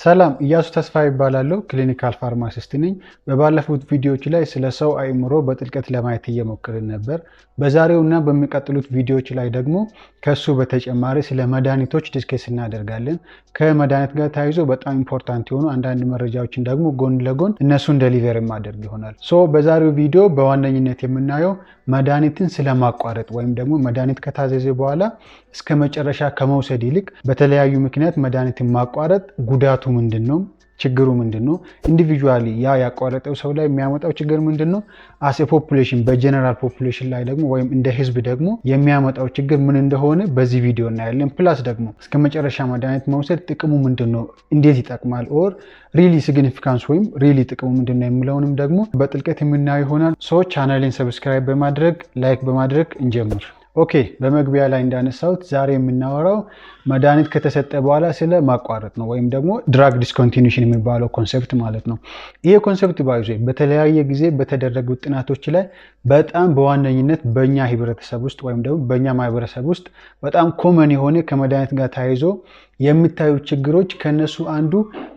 ሰላም ኢያሱ ተስፋ ይባላለሁ ክሊኒካል ፋርማሲስት ነኝ። በባለፉት ቪዲዮዎች ላይ ስለ ሰው አእምሮ በጥልቀት ለማየት እየሞከርን ነበር። በዛሬውና በሚቀጥሉት ቪዲዮዎች ላይ ደግሞ ከሱ በተጨማሪ ስለ መድኃኒቶች ዲስከስ እናደርጋለን። ከመድኃኒት ጋር ተያይዞ በጣም ኢምፖርታንት የሆኑ አንዳንድ መረጃዎችን ደግሞ ጎን ለጎን እነሱን ዴሊቨር ማድረግ ይሆናል። በዛሬው ቪዲዮ በዋነኝነት የምናየው መድኃኒትን ስለማቋረጥ ወይም ደግሞ መድኃኒት ከታዘዘ በኋላ እስከ መጨረሻ ከመውሰድ ይልቅ በተለያዩ ምክንያት መድኃኒትን ማቋረጥ ጉዳቱ ምንድነው? ችግሩ ምንድነው? ኢንዲቪጁዋሊ ያቋረጠው ሰው ላይ የሚያመጣው ችግር ምንድነው? አስ ፖፑሌሽን በጀነራል ፖፑሌሽን ላይ ደግሞ ወይም እንደ ህዝብ ደግሞ የሚያመጣው ችግር ምን እንደሆነ በዚህ ቪዲዮ እናያለን። ፕላስ ደግሞ እስከ መጨረሻ መድኃኒት መውሰድ ጥቅሙ ምንድነው? እንዴት ይጠቅማል? ኦር ሪሊ ሲግኒፊካንስ ወይም ሪሊ ጥቅሙ ምንድነው የሚለውንም ደግሞ በጥልቀት የምናየው ይሆናል። ሰዎች ቻናሌን ሰብስክራይብ በማድረግ ላይክ በማድረግ እንጀምር። ኦኬ፣ በመግቢያ ላይ እንዳነሳሁት ዛሬ የምናወራው መድኃኒት ከተሰጠ በኋላ ስለ ማቋረጥ ነው፣ ወይም ደግሞ ድራግ ዲስኮንቲኒዩሽን የሚባለው ኮንሰፕት ማለት ነው። ይሄ ኮንሰፕት ባይዞ በተለያየ ጊዜ በተደረጉ ጥናቶች ላይ በጣም በዋነኝነት በእኛ ህብረተሰብ ውስጥ ወይም ደግሞ በእኛ ማህበረሰብ ውስጥ በጣም ኮመን የሆነ ከመድኃኒት ጋር ተያይዞ የሚታዩ ችግሮች ከነሱ አንዱ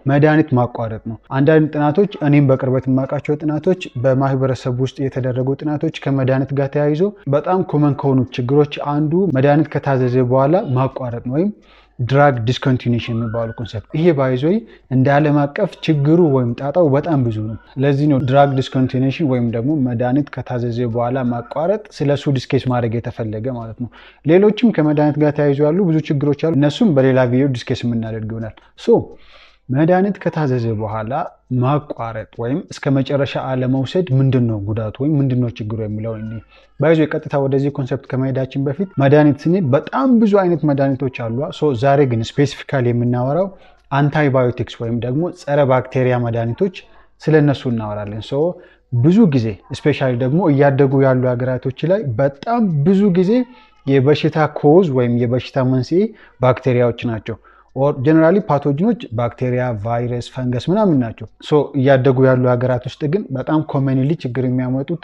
መድኃኒት ማቋረጥ ነው። አንዳንድ ጥናቶች እኔም በቅርበት የማውቃቸው ጥናቶች በማህበረሰብ ውስጥ የተደረጉ ጥናቶች ከመድኃኒት ጋር ተያይዞ በጣም ኮመን ከሆኑ ችግሮች አንዱ መድኃኒት ከታዘዘ በኋላ ማቋረጥ ነው ወይም ድራግ ዲስኮንቲኒዩሽን የሚባለው ኮንሰፕት። ይሄ ባይዞይ እንደ ዓለም አቀፍ ችግሩ ወይም ጣጣው በጣም ብዙ ነው። ለዚህ ነው ድራግ ዲስኮንቲኒዩሽን ወይም ደግሞ መድኃኒት ከታዘዘ በኋላ ማቋረጥ ስለሱ ዲስኬስ ማድረግ የተፈለገ ማለት ነው። ሌሎችም ከመድኃኒት ጋር ተያይዞ ያሉ ብዙ ችግሮች አሉ። እነሱም በሌላ ቪዲዮ ዲስኬስ የምናደርግ ይሆናል። መድኃኒት ከታዘዘ በኋላ ማቋረጥ ወይም እስከ መጨረሻ አለመውሰድ ምንድነው ጉዳቱ ወይም ምንድነው ችግሩ የሚለው ባይዞ ቀጥታ ወደዚህ ኮንሰፕት ከመሄዳችን በፊት መድኃኒት ስንል በጣም ብዙ አይነት መድኃኒቶች አሉ። ዛሬ ግን ስፔሲፊካሊ የምናወራው አንታይባዮቲክስ ወይም ደግሞ ጸረ ባክቴሪያ መድኃኒቶች ስለነሱ እናወራለን። ብዙ ጊዜ ስፔሻሊ ደግሞ እያደጉ ያሉ ሀገራቶች ላይ በጣም ብዙ ጊዜ የበሽታ ኮዝ ወይም የበሽታ መንስኤ ባክቴሪያዎች ናቸው። ጀነራሊ ፓቶጂኖች ባክቴሪያ፣ ቫይረስ፣ ፈንገስ ምናምን ናቸው። እያደጉ ያሉ ሀገራት ውስጥ ግን በጣም ኮመንሊ ችግር የሚያመጡት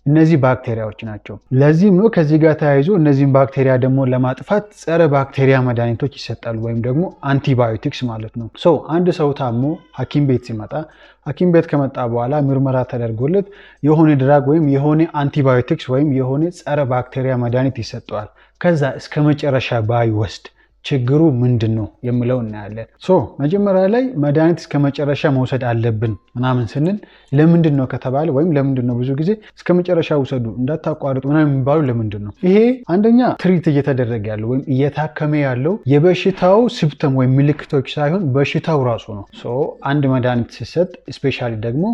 እነዚህ ባክቴሪያዎች ናቸው። ለዚህም ነው ከዚህ ጋር ተያይዞ እነዚህን ባክቴሪያ ደግሞ ለማጥፋት ጸረ ባክቴሪያ መድኃኒቶች ይሰጣሉ ወይም ደግሞ አንቲባዮቲክስ ማለት ነው። አንድ ሰው ታሞ ሐኪም ቤት ሲመጣ ሐኪም ቤት ከመጣ በኋላ ምርመራ ተደርጎለት የሆነ ድራግ ወይም የሆነ አንቲባዮቲክስ ወይም የሆነ ጸረ ባክቴሪያ መድኃኒት ይሰጠዋል። ከዛ እስከ መጨረሻ ባይወስድ ችግሩ ምንድን ነው የሚለው እናያለን። መጀመሪያ ላይ መድኃኒት እስከ መጨረሻ መውሰድ አለብን ምናምን ስንል ለምንድን ነው ከተባለ ወይም ለምንድን ነው ብዙ ጊዜ እስከ መጨረሻ ውሰዱ እንዳታቋርጡ ምናምን የሚባሉ ለምንድን ነው? ይሄ አንደኛ ትሪት እየተደረገ ያለው ወይም እየታከመ ያለው የበሽታው ሲምፕተም ወይም ምልክቶች ሳይሆን በሽታው ራሱ ነው። አንድ መድኃኒት ሲሰጥ ስፔሻሊ ደግሞ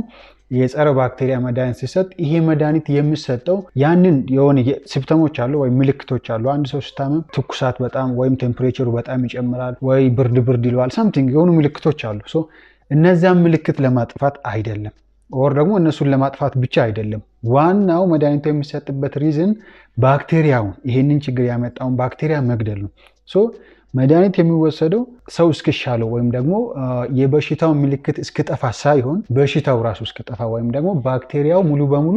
የጸረ ባክቴሪያ መድኃኒት ሲሰጥ ይሄ መድኃኒት የሚሰጠው ያንን የሆነ ሲምፕተሞች አሉ ወይም ምልክቶች አሉ። አንድ ሰው ሲታመም ትኩሳት በጣም ወይም ቴምፕሬቸሩ በጣም ይጨምራል ወይ ብርድ ይለዋል፣ ሳምቲንግ የሆኑ ምልክቶች አሉ። እነዚያን ምልክት ለማጥፋት አይደለም ወር ደግሞ እነሱን ለማጥፋት ብቻ አይደለም። ዋናው መድኃኒቱ የሚሰጥበት ሪዝን ባክቴሪያውን ይሄንን ችግር ያመጣውን ባክቴሪያ መግደል ነው። መድኃኒት የሚወሰደው ሰው እስኪሻለው ወይም ደግሞ የበሽታው ምልክት እስኪጠፋ ሳይሆን በሽታው ራሱ እስኪጠፋ ወይም ደግሞ ባክቴሪያው ሙሉ በሙሉ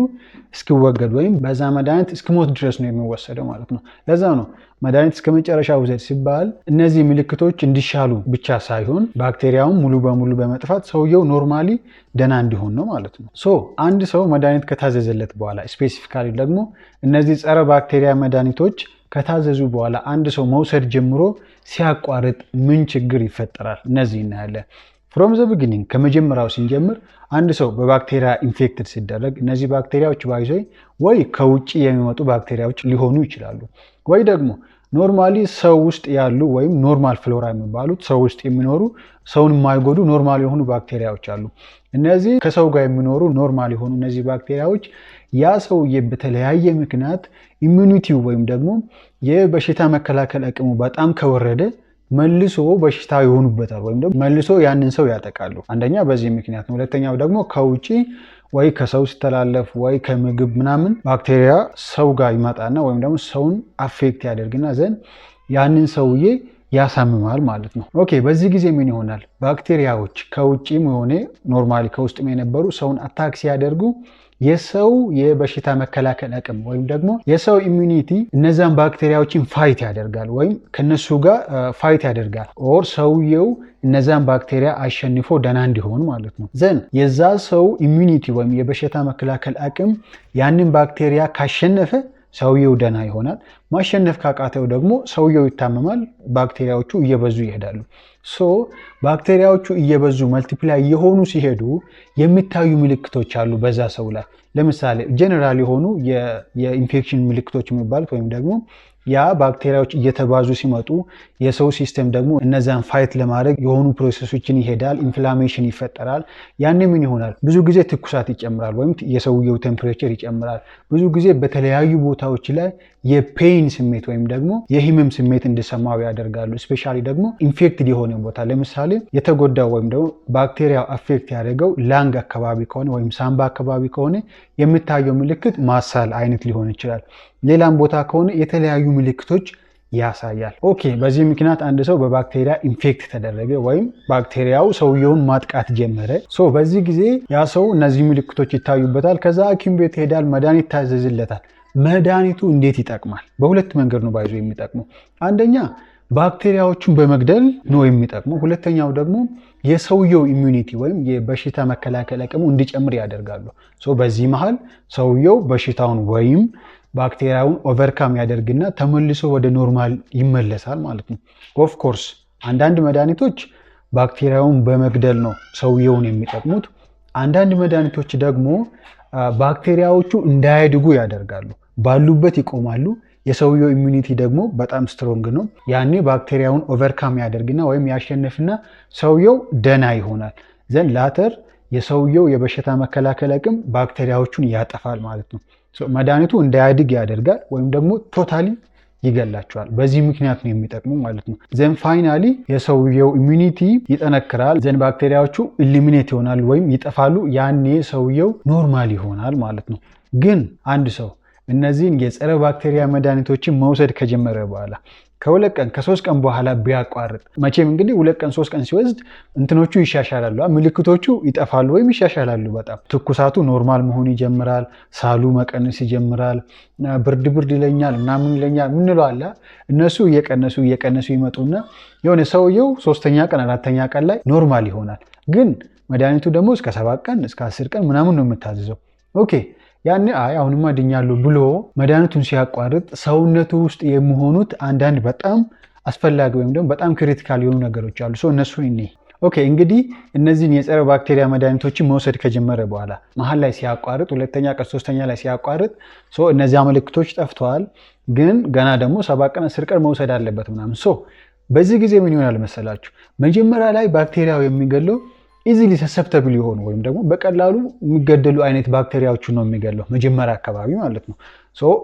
እስኪወገድ ወይም በዛ መድኃኒት እስኪሞት ድረስ ነው የሚወሰደው ማለት ነው። ለዛ ነው መድኃኒት እስከ መጨረሻ ውሰድ ሲባል እነዚህ ምልክቶች እንዲሻሉ ብቻ ሳይሆን ባክቴሪያውን ሙሉ በሙሉ በመጥፋት ሰውየው ኖርማሊ ደህና እንዲሆን ነው ማለት ነው። አንድ ሰው መድኃኒት ከታዘዘለት በኋላ ስፔሲፊካሊ ደግሞ እነዚህ ጸረ ባክቴሪያ መድኃኒቶች ከታዘዙ በኋላ አንድ ሰው መውሰድ ጀምሮ ሲያቋርጥ ምን ችግር ይፈጠራል? እነዚህ እናያለን። ፍሮም ዘ ቢጊኒንግ ከመጀመሪያው ስንጀምር አንድ ሰው በባክቴሪያ ኢንፌክትድ ሲደረግ እነዚህ ባክቴሪያዎች ባይዞይ ወይ ከውጭ የሚመጡ ባክቴሪያዎች ሊሆኑ ይችላሉ ወይ ደግሞ ኖርማሊ ሰው ውስጥ ያሉ ወይም ኖርማል ፍሎራ የሚባሉት ሰው ውስጥ የሚኖሩ ሰውን የማይጎዱ ኖርማል የሆኑ ባክቴሪያዎች አሉ። እነዚህ ከሰው ጋር የሚኖሩ ኖርማል የሆኑ እነዚህ ባክቴሪያዎች ያ ሰውዬ በተለያየ ምክንያት ኢሚዩኒቲው ወይም ደግሞ የበሽታ መከላከል አቅሙ በጣም ከወረደ መልሶ በሽታ ይሆኑበታል ወይም ደግሞ መልሶ ያንን ሰው ያጠቃሉ። አንደኛ በዚህ ምክንያት ነው። ሁለተኛው ደግሞ ከውጪ ወይ ከሰው ሲተላለፍ ወይ ከምግብ ምናምን ባክቴሪያ ሰው ጋር ይመጣና ወይም ደግሞ ሰውን አፌክት ያደርግና ዘንድ ያንን ሰውዬ ያሳምማል ማለት ነው። በዚህ ጊዜ ምን ይሆናል? ባክቴሪያዎች ከውጪም ሆነ ኖርማሊ ከውስጥም የነበሩ ሰውን አታክ ሲያደርጉ የሰው የበሽታ መከላከል አቅም ወይም ደግሞ የሰው ኢሚኒቲ እነዛን ባክቴሪያዎችን ፋይት ያደርጋል ወይም ከነሱ ጋር ፋይት ያደርጋል ኦር ሰውየው እነዛን ባክቴሪያ አሸንፎ ደህና እንዲሆን ማለት ነው። ዘን የዛ ሰው ኢሚኒቲ ወይም የበሽታ መከላከል አቅም ያንን ባክቴሪያ ካሸነፈ ሰውየው ደህና ይሆናል። ማሸነፍ ካቃተው ደግሞ ሰውየው ይታመማል፣ ባክቴሪያዎቹ እየበዙ ይሄዳሉ። ሶ ባክቴሪያዎቹ እየበዙ መልቲፕላይ እየሆኑ ሲሄዱ የሚታዩ ምልክቶች አሉ በዛ ሰው ላይ። ለምሳሌ ጀነራል የሆኑ የኢንፌክሽን ምልክቶች የሚባሉት ወይም ደግሞ ያ ባክቴሪያዎች እየተባዙ ሲመጡ የሰው ሲስተም ደግሞ እነዛን ፋይት ለማድረግ የሆኑ ፕሮሰሶችን ይሄዳል፣ ኢንፍላሜሽን ይፈጠራል። ያን ምን ይሆናል? ብዙ ጊዜ ትኩሳት ይጨምራል ወይም የሰውየው ቴምፕሬቸር ይጨምራል። ብዙ ጊዜ በተለያዩ ቦታዎች ላይ የፔይን ስሜት ወይም ደግሞ የህመም ስሜት እንዲሰማው ያደርጋሉ። ስፔሻሊ ደግሞ ኢንፌክትድ የሆነ ቦታ ለምሳሌ የተጎዳው ወይም ደግሞ ባክቴሪያው አፌክት ያደረገው ላንግ አካባቢ ከሆነ ወይም ሳምባ አካባቢ ከሆነ የሚታየው ምልክት ማሳል አይነት ሊሆን ይችላል። ሌላም ቦታ ከሆነ የተለያዩ ምልክቶች ያሳያል። ኦኬ፣ በዚህ ምክንያት አንድ ሰው በባክቴሪያ ኢንፌክት ተደረገ ወይም ባክቴሪያው ሰውየውን ማጥቃት ጀመረ። በዚህ ጊዜ ያ ሰው እነዚህ ምልክቶች ይታዩበታል። ከዛ ሐኪም ቤት ይሄዳል፣ መድኃኒት ታዘዝለታል። መድኃኒቱ እንዴት ይጠቅማል? በሁለት መንገድ ነው ባይዞ የሚጠቅመው። አንደኛ ባክቴሪያዎቹን በመግደል ነው የሚጠቅመው። ሁለተኛው ደግሞ የሰውየው ኢሚዩኒቲ ወይም የበሽታ መከላከል አቅሙ እንዲጨምር ያደርጋሉ። በዚህ መሃል ሰውየው በሽታውን ወይም ባክቴሪያውን ኦቨርካም ያደርግና ተመልሶ ወደ ኖርማል ይመለሳል ማለት ነው። ኦፍ ኮርስ አንዳንድ መድኃኒቶች ባክቴሪያውን በመግደል ነው ሰውየውን የሚጠቅሙት። አንዳንድ መድኃኒቶች ደግሞ ባክቴሪያዎቹ እንዳያድጉ ያደርጋሉ፣ ባሉበት ይቆማሉ። የሰውየው ኢሚዩኒቲ ደግሞ በጣም ስትሮንግ ነው። ያኔ ባክቴሪያውን ኦቨርካም ያደርግና ወይም ያሸንፍና ሰውየው ደህና ይሆናል። ዘን ላተር የሰውየው የበሽታ መከላከል አቅም ባክቴሪያዎቹን ያጠፋል ማለት ነው። መድኃኒቱ እንዳያድግ ያደርጋል ወይም ደግሞ ቶታሊ ይገላቸዋል። በዚህ ምክንያት ነው የሚጠቅሙ ማለት ነው። ዘን ፋይናሊ የሰውየው ኢሚዩኒቲ ይጠነክራል። ዘን ባክቴሪያዎቹ ኢሊሚኔት ይሆናሉ ወይም ይጠፋሉ። ያኔ ሰውየው ኖርማል ይሆናል ማለት ነው። ግን አንድ ሰው እነዚህን የጸረ ባክቴሪያ መድኃኒቶችን መውሰድ ከጀመረ በኋላ ከሁለት ቀን ከሶስት ቀን በኋላ ቢያቋርጥ፣ መቼም እንግዲህ 2 ቀን 3 ቀን ሲወስድ እንትኖቹ ይሻሻላሉ፣ ምልክቶቹ ይጠፋሉ ወይም ይሻሻላሉ። በጣም ትኩሳቱ ኖርማል መሆን ይጀምራል፣ ሳሉ መቀነስ ይጀምራል፣ ብርድ ይለኛል ምናምን ይለኛል ምንለው አለ። እነሱ እየቀነሱ ይመጡና የሆነ ሰውየው 3ኛ ቀን 4ኛ ቀን ላይ ኖርማል ይሆናል። ግን መድኃኒቱ ደግሞ እስከ 7 ቀን እስከ 10 ቀን ምናምን ነው የምታዘዘው። ኦኬ ያኔ አሁንማ ድኛለሁ ብሎ መድኃኒቱን ሲያቋርጥ ሰውነቱ ውስጥ የሚሆኑት አንዳንድ በጣም አስፈላጊ ወይም ደግሞ በጣም ክሪቲካል የሆኑ ነገሮች አሉ። እነሱ ኦኬ እንግዲህ እነዚህን የጸረ ባክቴሪያ መድኃኒቶችን መውሰድ ከጀመረ በኋላ መሀል ላይ ሲያቋርጥ 2ኛ ቀን 3ኛ ላይ ሲያቋርጥ እነዚያ ምልክቶች ጠፍተዋል። ግን ገና ደግሞ 7 ቀን 10 ቀን መውሰድ አለበት ምናምን። በዚህ ጊዜ ምን ይሆናል መሰላችሁ? መጀመሪያ ላይ ባክቴሪያው የሚገለው ኢዚሊ ሰሰፕተብል የሆኑ ወይም ደግሞ በቀላሉ የሚገደሉ አይነት ባክቴሪያዎቹን ነው የሚገለው መጀመሪያ አካባቢ ማለት ነው።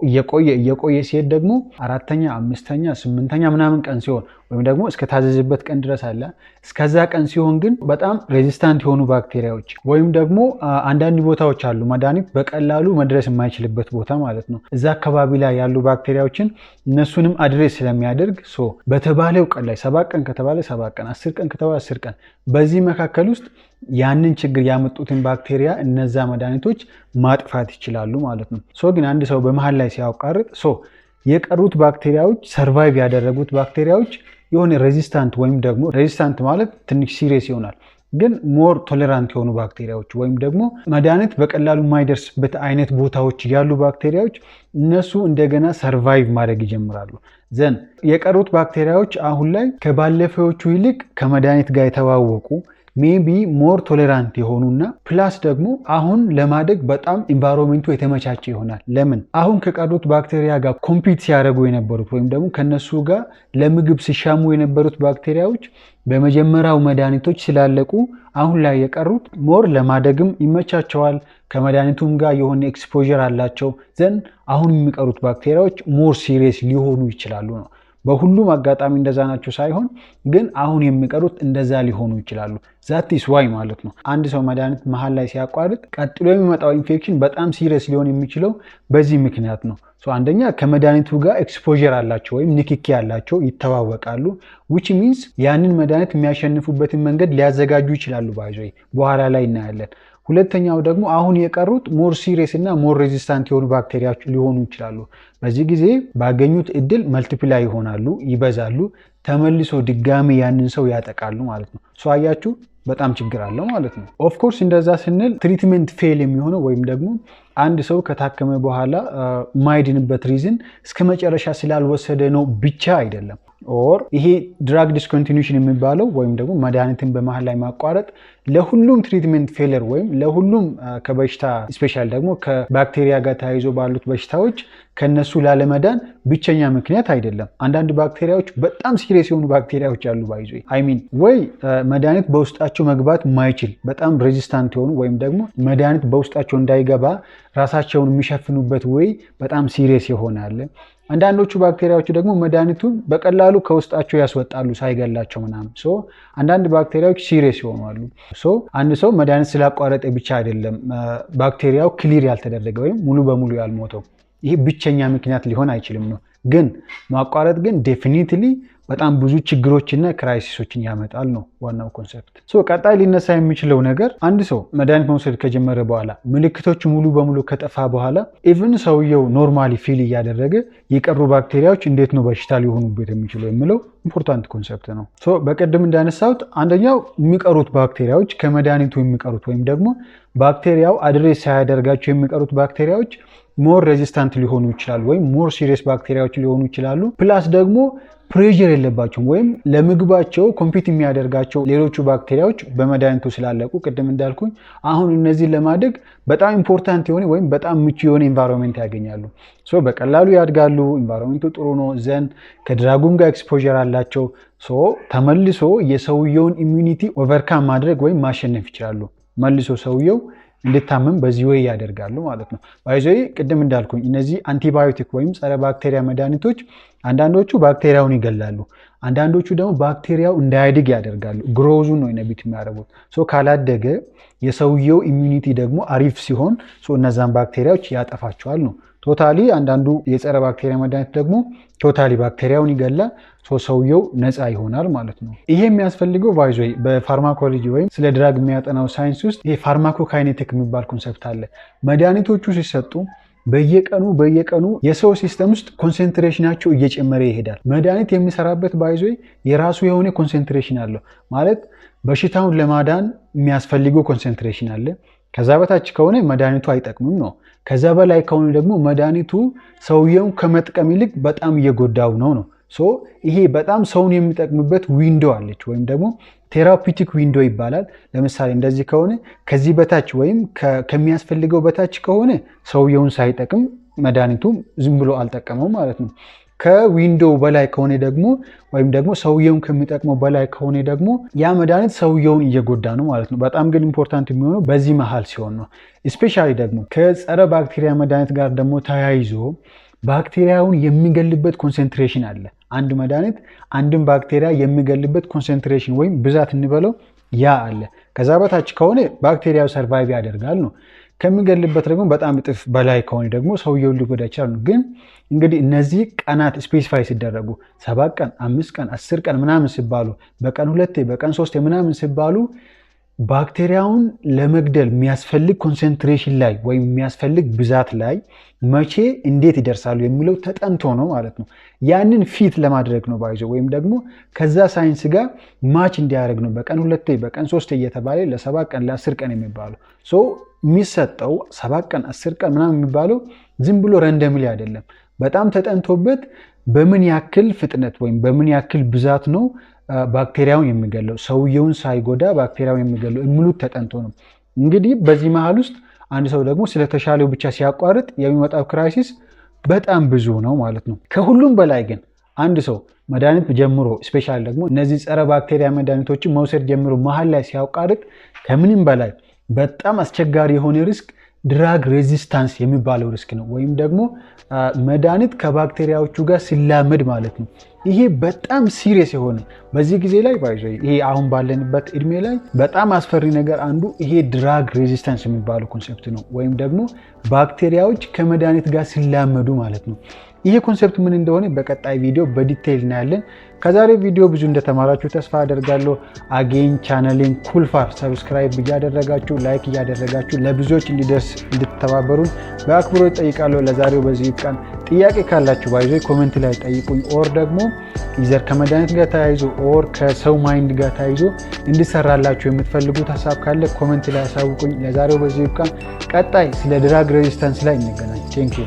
እየቆየ ሲሄድ ደግሞ 4ኛ 5ኛ 8ኛ ምናምን ቀን ሲሆን ወይም ደግሞ እስከ ታዘዘበት ቀን ድረስ አለ። እስከዛ ቀን ሲሆን ግን በጣም ሬዚስታንት የሆኑ ባክቴሪያዎች ወይም ደግሞ አንዳንድ ቦታዎች አሉ መድኃኒት በቀላሉ መድረስ የማይችልበት ቦታ ማለት ነው። እዛ አካባቢ ላይ ያሉ ባክቴሪያዎችን እነሱንም አድሬስ ስለሚያደርግ በተባለው ቀን ላይ 7 ቀን ከተባለ 7 ቀን 10 ቀን ከተባለ 10 ቀን በዚህ መካከል ውስጥ ያንን ችግር ያመጡትን ባክቴሪያ እነዛ መድኃኒቶች ማጥፋት ይችላሉ ማለት ነው። ግን አንድ ሰው በመሃል ላይ ሲያቋርጥ የቀሩት ባክቴሪያዎች ሰርቫይቭ ያደረጉት ባክቴሪያዎች የሆነ ሬዚስታንት ወይም ደግሞ ሬዚስታንት ማለት ትንሽ ሲሪየስ ይሆናል ግን ሞር ቶሌራንት የሆኑ ባክቴሪያዎች ወይም ደግሞ መድኃኒት በቀላሉ የማይደርስበት አይነት ቦታዎች ያሉ ባክቴሪያዎች እነሱ እንደገና ሰርቫይቭ ማድረግ ይጀምራሉ። ዘን የቀሩት ባክቴሪያዎች አሁን ላይ ከባለፈዎቹ ይልቅ ከመድኃኒት ጋር የተዋወቁ ሜቢ ሞር ቶሌራንት የሆኑና ፕላስ ደግሞ አሁን ለማደግ በጣም ኢንቫይሮንመንቱ የተመቻቸ ይሆናል። ለምን? አሁን ከቀሩት ባክቴሪያ ጋር ኮምፒት ሲያደርጉ የነበሩት ወይም ደግሞ ከነሱ ጋር ለምግብ ሲሻሙ የነበሩት ባክቴሪያዎች በመጀመሪያው መድኃኒቶች ስላለቁ አሁን ላይ የቀሩት ሞር ለማደግም ይመቻቸዋል። ከመድኃኒቱም ጋር የሆነ ኤክስፖዠር አላቸው። ዘንድ አሁን የሚቀሩት ባክቴሪያዎች ሞር ሲሪየስ ሊሆኑ ይችላሉ ነው። በሁሉም አጋጣሚ እንደዛ ናቸው ሳይሆን ግን አሁን የሚቀሩት እንደዛ ሊሆኑ ይችላሉ። ዛቲስ ዋይ ማለት ነው። አንድ ሰው መድኃኒት መሀል ላይ ሲያቋርጥ ቀጥሎ የሚመጣው ኢንፌክሽን በጣም ሲሪየስ ሊሆን የሚችለው በዚህ ምክንያት ነው። አንደኛ ከመድኃኒቱ ጋር ኤክስፖዠር አላቸው ወይም ንክኪ ያላቸው ይተዋወቃሉ። which means ያንን መድኃኒት የሚያሸንፉበትን መንገድ ሊያዘጋጁ ይችላሉ። በኋላ ላይ እናያለን። ሁለተኛው ደግሞ አሁን የቀሩት ሞር ሲሪየስ እና ሞር ሬዚስታንት የሆኑ ባክቴሪያዎች ሊሆኑ ይችላሉ። በዚህ ጊዜ ባገኙት እድል መልቲፕላይ ይሆናሉ፣ ይበዛሉ፣ ተመልሶ ድጋሚ ያንን ሰው ያጠቃሉ ማለት ነው። አያችሁ በጣም ችግር አለው ማለት ነው። ኦፍኮርስ እንደዛ ስንል ትሪትመንት ፌል የሚሆነው ወይም ደግሞ አንድ ሰው ከታከመ በኋላ ማይድንበት ሪዝን እስከ መጨረሻ ስላልወሰደ ነው ብቻ አይደለም። ኦር ይሄ ድራግ ዲስኮንቲኒዩሽን የሚባለው ወይም ደግሞ መድኃኒትን በመሀል ላይ ማቋረጥ ለሁሉም ትሪትመንት ፌለር ወይም ለሁሉም ከበሽታ ስፔሻል ደግሞ ከባክቴሪያ ጋር ተያይዞ ባሉት በሽታዎች ከነሱ ላለመዳን ብቸኛ ምክንያት አይደለም። አንዳንድ ባክቴሪያዎች በጣም ሲሪየስ የሆኑ ባክቴሪያዎች አሉ ባይዞ ወይ መድኃኒት በውስጣቸው መግባት ማይችል በጣም ሬዚስታንት የሆኑ ወይም ደግሞ መድኃኒት በውስጣቸው እንዳይገባ ራሳቸውን የሚሸፍኑበት ወይ በጣም ሲሪየስ የሆነ አለ። አንዳንዶቹ ባክቴሪያዎች ደግሞ መድኃኒቱን በቀላሉ ከውስጣቸው ያስወጣሉ ሳይገላቸው ምናምን። አንዳንድ ባክቴሪያዎች ሲሪየስ ይሆናሉ። አንድ ሰው መድኃኒት ስላቋረጠ ብቻ አይደለም ባክቴሪያው ክሊር ያልተደረገ ወይም ሙሉ በሙሉ ያልሞተው። ይህ ብቸኛ ምክንያት ሊሆን አይችልም ነው። ግን ማቋረጥ ግን ዴፊኒትሊ በጣም ብዙ ችግሮችና ክራይሲሶችን ያመጣል ነው ዋናው ኮንሰፕት። ቀጣይ ሊነሳ የሚችለው ነገር አንድ ሰው መድኃኒት መውሰድ ከጀመረ በኋላ ምልክቶቹ ሙሉ በሙሉ ከጠፋ በኋላ ኢቭን ሰውየው ኖርማሊ ፊል እያደረገ የቀሩ ባክቴሪያዎች እንዴት ነው በሽታ ሊሆኑበት የሚችለው የሚለው ኢምፖርታንት ኮንሰፕት ነው። በቀደም እንዳነሳሁት አንደኛው የሚቀሩት ባክቴሪያዎች ከመድኃኒቱ የሚቀሩት ወይም ደግሞ ባክቴሪያው አድሬስ ሳያደርጋቸው የሚቀሩት ባክቴሪያዎች ሞር ሬዚስታንት ሊሆኑ ይችላሉ ወይም ሞር ሲሪየስ ባክቴሪያዎች ሊሆኑ ይችላሉ። ፕላስ ደግሞ ፕሬዠር የለባቸውም ወይም ለምግባቸው ኮምፒት የሚያደርጋቸው ሌሎቹ ባክቴሪያዎች በመድኃኒቱ ስላለቁ ቅድም እንዳልኩኝ አሁን እነዚህን ለማደግ በጣም ኢምፖርታንት የሆነ ወይም በጣም ምቹ የሆነ ኢንቫይሮንመንት ያገኛሉ። በቀላሉ ያድጋሉ። ኢንቫይሮንመንቱ ጥሩ ነው። ዘንድ ከድራጉም ጋር ኤክስፖዠር አላቸው። ተመልሶ የሰውየውን ኢሚዩኒቲ ኦቨርካም ማድረግ ወይም ማሸነፍ ይችላሉ። መልሶ ሰውየው እንድታመም በዚህ ወይ ያደርጋሉ ማለት ነው። ባይዘይ ቅድም እንዳልኩኝ እነዚህ አንቲባዮቲክ ወይም ጸረ ባክቴሪያ መድኃኒቶች አንዳንዶቹ ባክቴሪያውን ይገላሉ፣ አንዳንዶቹ ደግሞ ባክቴሪያው እንዳያድግ ያደርጋሉ። ግሮዙን ነው ኢነቢት የሚያደርጉት። ካላደገ የሰውየው ኢሚዩኒቲ ደግሞ አሪፍ ሲሆን እነዛን ባክቴሪያዎች ያጠፋቸዋል ነው። ቶታሊ አንዳንዱ የጸረ ባክቴሪያ መድኃኒት ደግሞ ቶታሊ ባክቴሪያውን ይገላል። ሰውየው ነፃ ይሆናል ማለት ነው። ይሄ የሚያስፈልገው ባይዞይ በፋርማኮሎጂ ወይም ስለ ድራግ የሚያጠናው ሳይንስ ውስጥ ይሄ ፋርማኮካይኔቲክ የሚባል ኮንሰፕት አለ። መድኃኒቶቹ ሲሰጡ በየቀኑ የሰው ሲስተም ውስጥ ኮንሰንትሬሽናቸው እየጨመረ ይሄዳል። መድኃኒት የሚሰራበት ባይዞይ የራሱ የሆነ ኮንሰንትሬሽን አለው ማለት በሽታውን ለማዳን የሚያስፈልገው ኮንሰንትሬሽን አለ። ከዛ በታች ከሆነ መድኃኒቱ አይጠቅምም ነው። ከዛ በላይ ከሆነ ደግሞ መድኃኒቱ ሰውየውን ከመጥቀም ይልቅ በጣም እየጎዳው ነው። ይሄ በጣም ሰውን የሚጠቅምበት ዊንዶ አለች ወይም ደግሞ ቴራፒቲክ ዊንዶ ይባላል። ለምሳሌ እንደዚህ ከሆነ ከዚህ በታች ወይም ከሚያስፈልገው በታች ከሆነ ሰውየውን ሳይጠቅም መድኃኒቱ ዝም ብሎ አልጠቀመው ማለት ነው። ከዊንዶው በላይ ከሆነ ደግሞ ወይም ደግሞ ሰውየውን ከሚጠቅመው በላይ ከሆነ ደግሞ ያ መድኃኒት ሰውየውን እየጎዳ ነው ማለት ነው። በጣም ግን ኢምፖርታንት የሚሆነው በዚህ መሃል ሲሆን ነው። ስፔሻሊ ደግሞ ከጸረ ባክቴሪያ መድኃኒት ጋር ደግሞ ተያይዞ ባክቴሪያውን የሚገልበት ኮንሰንትሬሽን አለ። አንድ መድኃኒት አንድን ባክቴሪያ የሚገልበት ኮንሰንትሬሽን ወይም ብዛት እንበለው ያ አለ። ከዛ በታች ከሆነ ባክቴሪያው ሰርቫይቭ ያደርጋል ነው። ከሚገልበት ደግሞ በጣም እጥፍ በላይ ከሆነ ደግሞ ሰውየውን ሊጎዳ ይችላል ነው። ግን እንግዲህ እነዚህ ቀናት ስፔሲፋይ ሲደረጉ 7 ቀን፣ 5 ቀን፣ 10 ቀን ምናምን ሲባሉ በቀን 2 በቀን 3 ምናምን ሲባሉ ባክቴሪያውን ለመግደል የሚያስፈልግ ኮንሰንትሬሽን ላይ ወይም የሚያስፈልግ ብዛት ላይ መቼ እንዴት ይደርሳሉ የሚለው ተጠንቶ ነው ማለት ነው። ያንን ፊት ለማድረግ ነው ባይዞ ወይም ደግሞ ከዛ ሳይንስ ጋር ማች እንዲያደርግ ነው በቀን 2 በቀን 3 እየተባለ ለ7 ቀን ለ10 ቀን የሚባለው የሚሰጠው 7 ቀን 10 ቀን ምናምን የሚባለው ዝም ብሎ ረንደምሊ አይደለም። በጣም ተጠንቶበት በምን ያክል ፍጥነት ወይም በምን ያክል ብዛት ነው ባክቴሪያውን የሚገለው ሰውየውን ሳይጎዳ ባክቴሪያውን የሚገለው የሚሉት ተጠንቶ ነው። እንግዲህ በዚህ መሃል ውስጥ አንድ ሰው ደግሞ ስለተሻለው ብቻ ሲያቋርጥ የሚመጣው ክራይሲስ በጣም ብዙ ነው ማለት ነው። ከሁሉም በላይ ግን አንድ ሰው መድኃኒት ጀምሮ ስፔሻሊ ደግሞ እነዚህ ጸረ ባክቴሪያ መድኃኒቶችን መውሰድ ጀምሮ መሃል ላይ ሲያቋርጥ ከምንም በላይ በጣም አስቸጋሪ የሆነ ሪስክ ድራግ ሬዚስታንስ የሚባለው ሪስክ ነው። ወይም ደግሞ መድኃኒት ከባክቴሪያዎቹ ጋር ሲላመድ ማለት ነው። ይሄ በጣም ሲሪየስ የሆነ በዚህ ጊዜ ላይ ይሄ አሁን ባለንበት እድሜ ላይ በጣም አስፈሪ ነገር አንዱ ይሄ ድራግ ሬዚስታንስ የሚባለው ኮንሴፕት ነው። ወይም ደግሞ ባክቴሪያዎች ከመድኃኒት ጋር ሲላመዱ ማለት ነው። ይሄ ኮንሴፕት ምን እንደሆነ በቀጣይ ቪዲዮ በዲቴይል እናያለን። ከዛሬው ቪዲዮ ብዙ እንደተማራችሁ ተስፋ አደርጋለሁ። አጌን ቻናሌን ኩልፋር ሰብስክራይብ እያደረጋችሁ ላይክ እያደረጋችሁ ለብዙዎች እንዲደርስ እንድትተባበሩን በአክብሮት ጠይቃለሁ። ለዛሬው በዚህ ይብቃን። ጥያቄ ካላችሁ ባይዞ ኮሜንት ላይ ጠይቁኝ። ኦር ደግሞ ኢዘር ከመድኃኒት ጋር ተያይዞ ኦር ከሰው ማይንድ ጋር ተያይዞ እንድሰራላችሁ የምትፈልጉት ሀሳብ ካለ ኮሜንት ላይ አሳውቁኝ። ለዛሬው በዚህ ይብቃን። ቀጣይ ስለ ድራግ ሬዚስታንስ ላይ እንገናኝ። ቴንክ ዩ